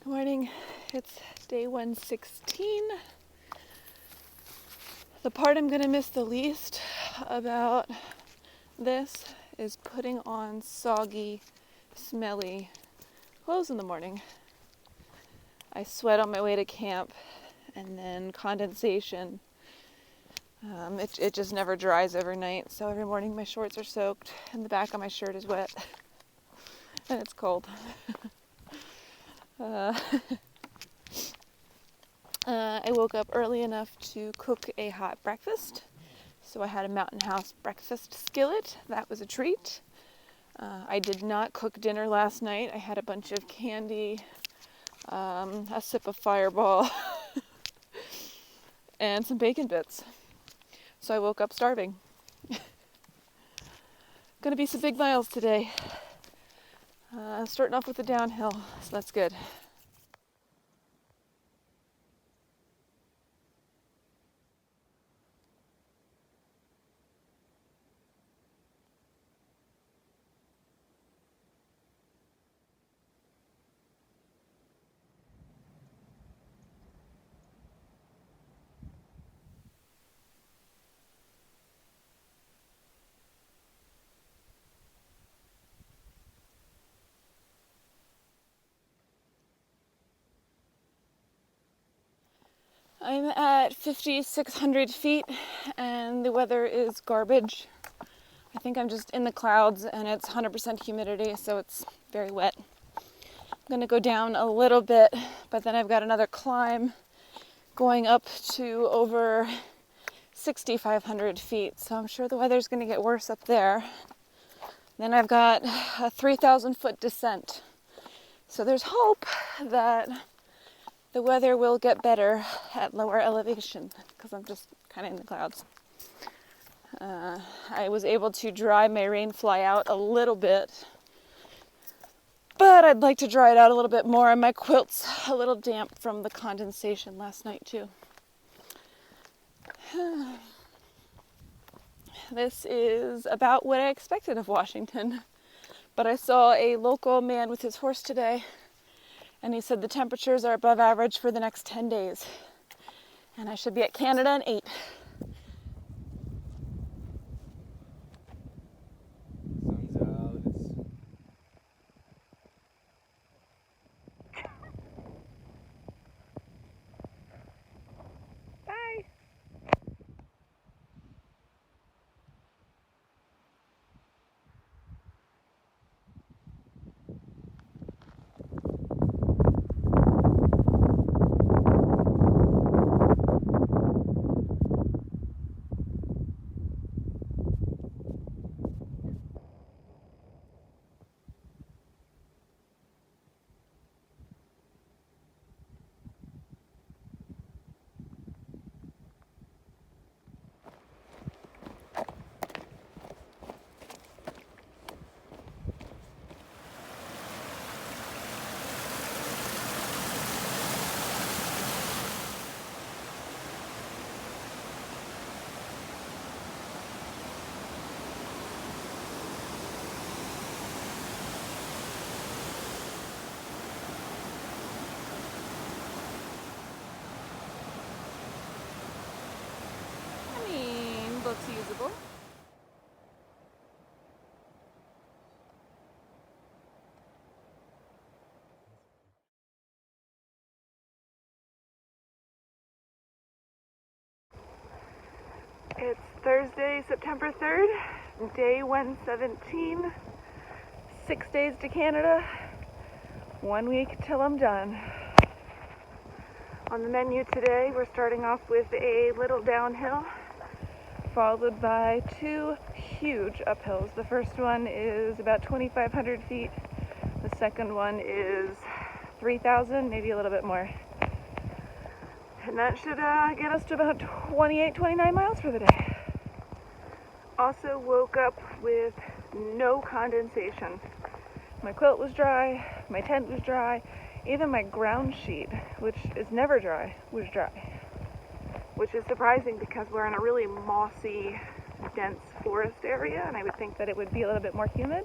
Good morning. It's day 116. The part I'm going to miss the least about this is putting on soggy, smelly clothes in the morning. I sweat on my way to camp, and then condensation. It just never dries overnight, so every morning my shorts are soaked and the back of my shirt is wet and it's cold. I woke up early enough to cook a hot breakfast. So I had a Mountain House breakfast skillet. That was a treat. I did not cook dinner last night. I had a bunch of candy, a sip of Fireball, and some bacon bits. So I woke up starving. Gonna be some big miles today. Starting off with the downhill, so that's good. I'm at 5,600 feet and the weather is garbage. I think I'm just in the clouds and it's 100% humidity, so it's very wet. I'm gonna go down a little bit, but then I've got another climb going up to over 6,500 feet, so I'm sure the weather's gonna get worse up there. Then I've got a 3,000 foot descent. So there's hope that the weather will get better at lower elevation because I'm just kind of in the clouds. I was able to dry my rain fly out a little bit, but I'd like to dry it out a little bit more. And my quilt's a little damp from the condensation last night too. This is about what I expected of Washington, but I saw a local man with his horse today, and he said the temperatures are above average for the next 10 days, and I should be at Canada in 8. Sun's out. Bye. Looks usable. It's Thursday, September 3rd, day 117, 6 days to Canada, 1 week till I'm done. On the menu today, we're starting off with a little downhill, followed by 2 huge uphills. The first one is about 2,500 feet. The second one is 3,000, maybe a little bit more. And that should get us to about 28, 29 miles for the day. Also woke up with no condensation. My quilt was dry, my tent was dry, even my ground sheet, which is never dry, was dry. Which is surprising because we're in a really mossy, dense forest area, and I would think that it would be a little bit more humid,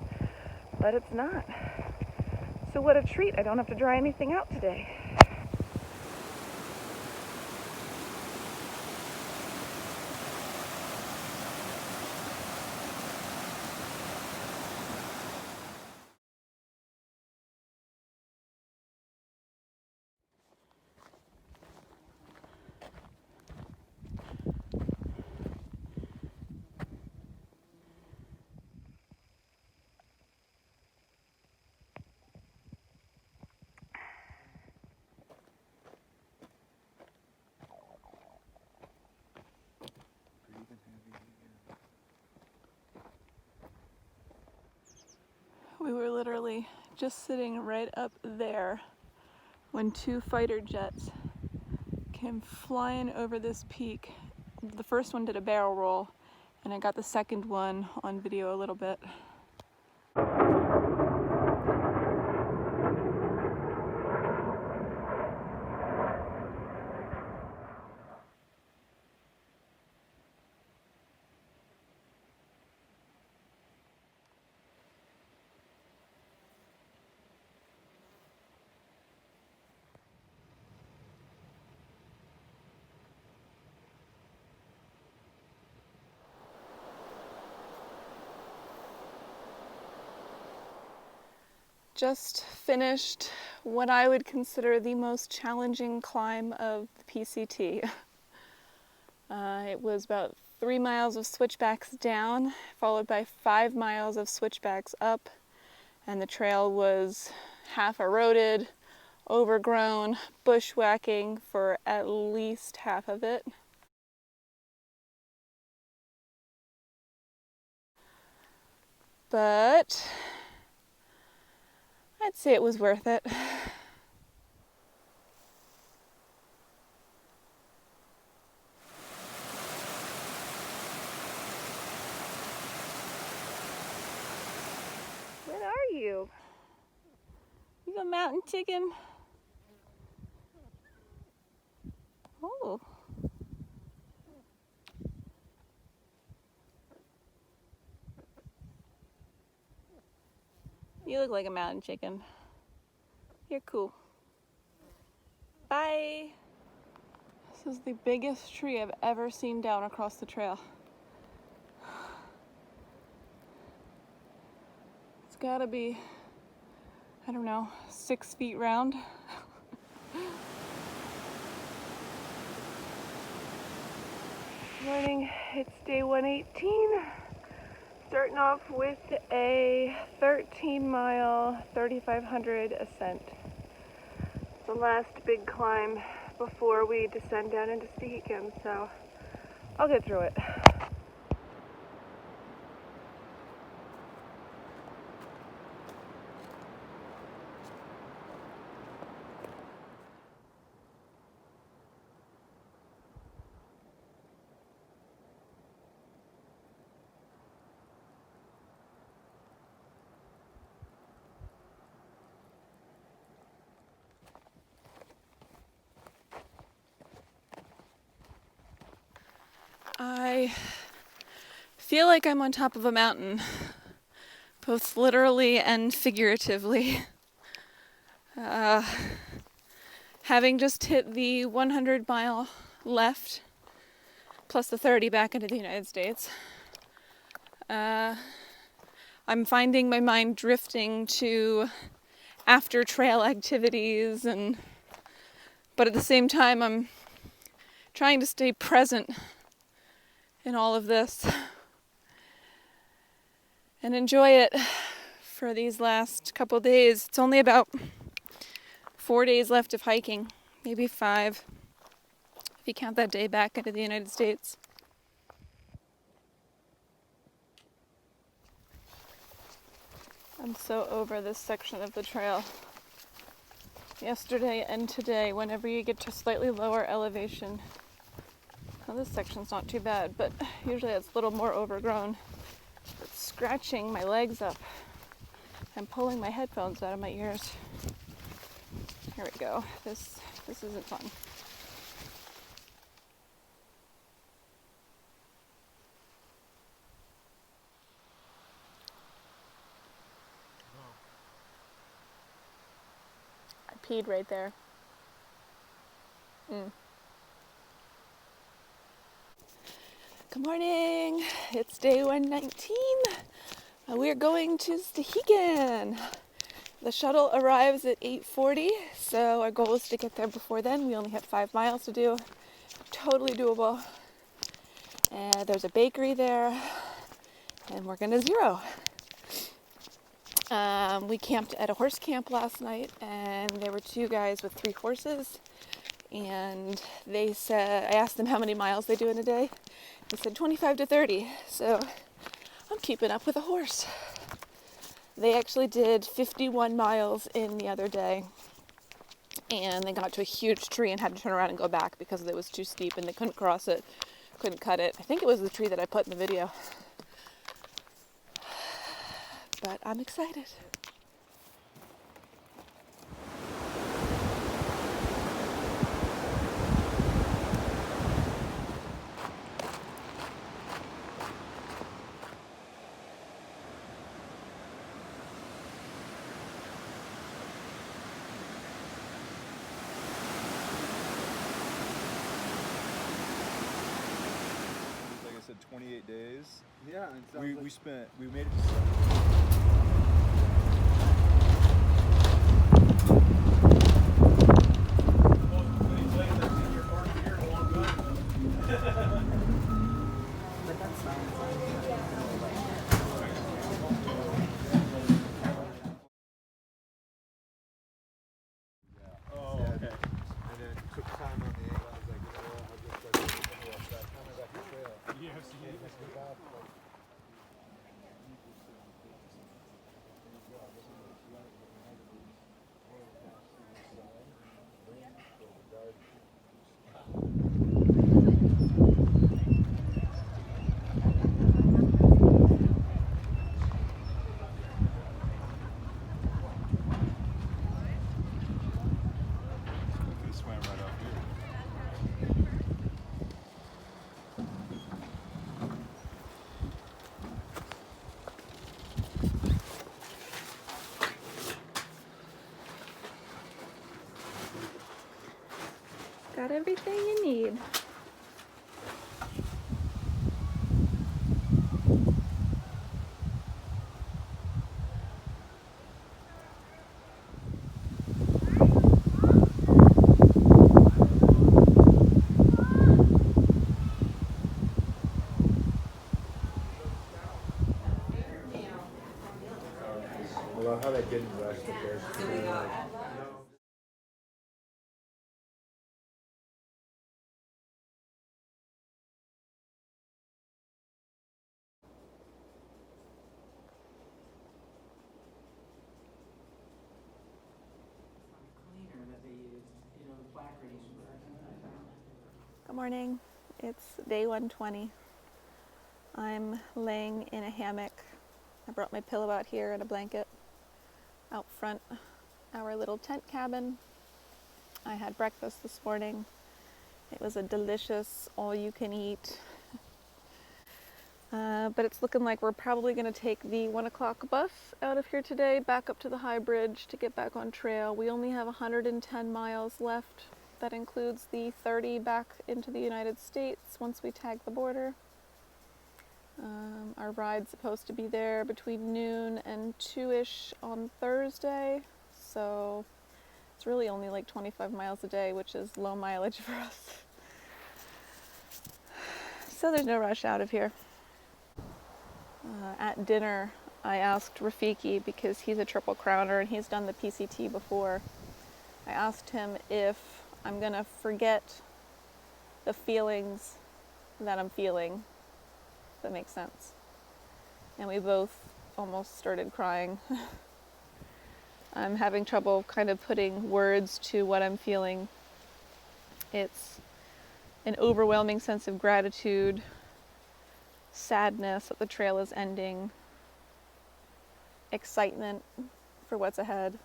but it's not. So what a treat, I don't have to dry anything out today. We were literally just sitting right up there when 2 fighter jets came flying over this peak. The first one did a barrel roll, and I got the second one on video a little bit. Just finished what I would consider the most challenging climb of the PCT. It was about 3 miles of switchbacks down, followed by 5 miles of switchbacks up, and the trail was half eroded, overgrown, bushwhacking for at least half of it. But I'd say it was worth it. What are you? You a mountain chicken? Oh. You look like a mountain chicken. You're cool. Bye. This is the biggest tree I've ever seen down across the trail. It's gotta be, I don't know, 6 feet round. Morning, it's day 118. Starting off with a 13-mile, 3,500 ascent. The last big climb before we descend down into Thankyou, so I'll get through it. I feel like I'm on top of a mountain, both literally and figuratively. Having just hit the 100-mile left, plus the 30 back into the United States, I'm finding my mind drifting to after trail activities, but at the same time I'm trying to stay present in all of this and enjoy it for these last couple days. It's only about 4 days left of hiking, maybe 5, if you count that day back into the United States. I'm so over this section of the trail. Yesterday and today, whenever you get to slightly lower elevation, well, this section's not too bad, but usually it's a little more overgrown. It's scratching my legs up and pulling my headphones out of my ears. Here we go. This isn't fun. peed right there. Good morning. It's day 119. We're going to Stehegan. The shuttle arrives at 8:40, so our goal is to get there before then. We only have 5 miles to do. Totally doable. And there's a bakery there, and we're gonna zero. We camped at a horse camp last night, and there were 2 guys with 3 horses, and they said, I asked them how many miles they do in a day. They said 25 to 30, so I'm keeping up with a horse. They actually did 51 miles in the other day, and they got to a huge tree and had to turn around and go back because it was too steep and they couldn't cross it, couldn't cut it. I think it was the tree that I put in the video. But I'm excited. Like I said, 28 days. Yeah, and We made it to Oh, okay. And then took time on the egg. I was like, you know what, I'll just start doing something else. By the time I got the trail, Yes, we swam right up here. Got everything you need. I love how they didn't rush the first two. Good morning. It's day 120. I'm laying in a hammock. I brought my pillow out here and a blanket out front, our little tent cabin. I had breakfast this morning. It was a delicious all-you-can-eat. But it's looking like we're probably going to take the 1 o'clock bus out of here today, back up to the high bridge to get back on trail. We only have 110 miles left. That includes the 30 back into the United States once we tag the border. Our ride's supposed to be there between noon and 2-ish on Thursday, so it's really only like 25 miles a day, which is low mileage for us. So there's no rush out of here. At dinner, I asked Rafiki, because he's a Triple Crowner and he's done the PCT before, I asked him if I'm going to forget the feelings that I'm feeling, if that makes sense. And we both almost started crying. I'm having trouble kind of putting words to what I'm feeling. It's an overwhelming sense of gratitude, sadness that the trail is ending, excitement for what's ahead.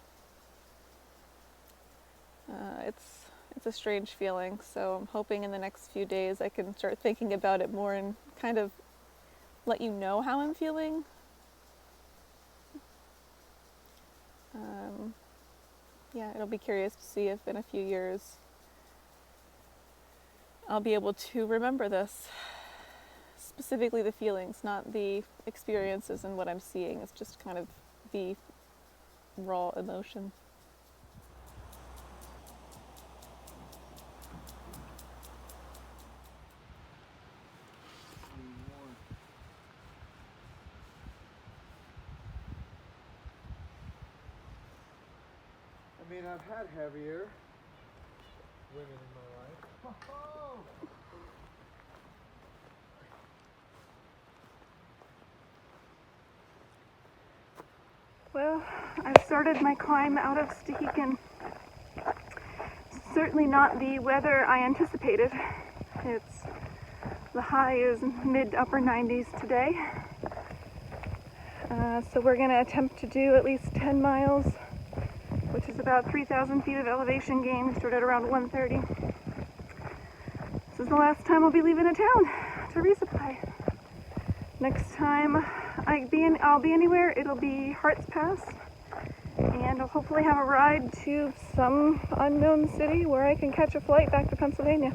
It's a strange feeling, so I'm hoping in the next few days I can start thinking about it more and kind of let you know how I'm feeling. yeah, it'll be curious to see if in a few years I'll be able to remember this. Specifically the feelings, not the experiences and what I'm seeing. It's just kind of the raw emotion. I mean, I've had heavier women in my life. Well, I've started my climb out of Stehekin. Certainly not the weather I anticipated. The high is mid-upper 90s today. So we're going to attempt to do at least 10 miles, which is about 3,000 feet of elevation gain. We started around 1:30. This is the last time I'll be leaving a town to resupply. Next time I'll be anywhere, it'll be Hart's Pass, and I'll hopefully have a ride to some unknown city where I can catch a flight back to Pennsylvania.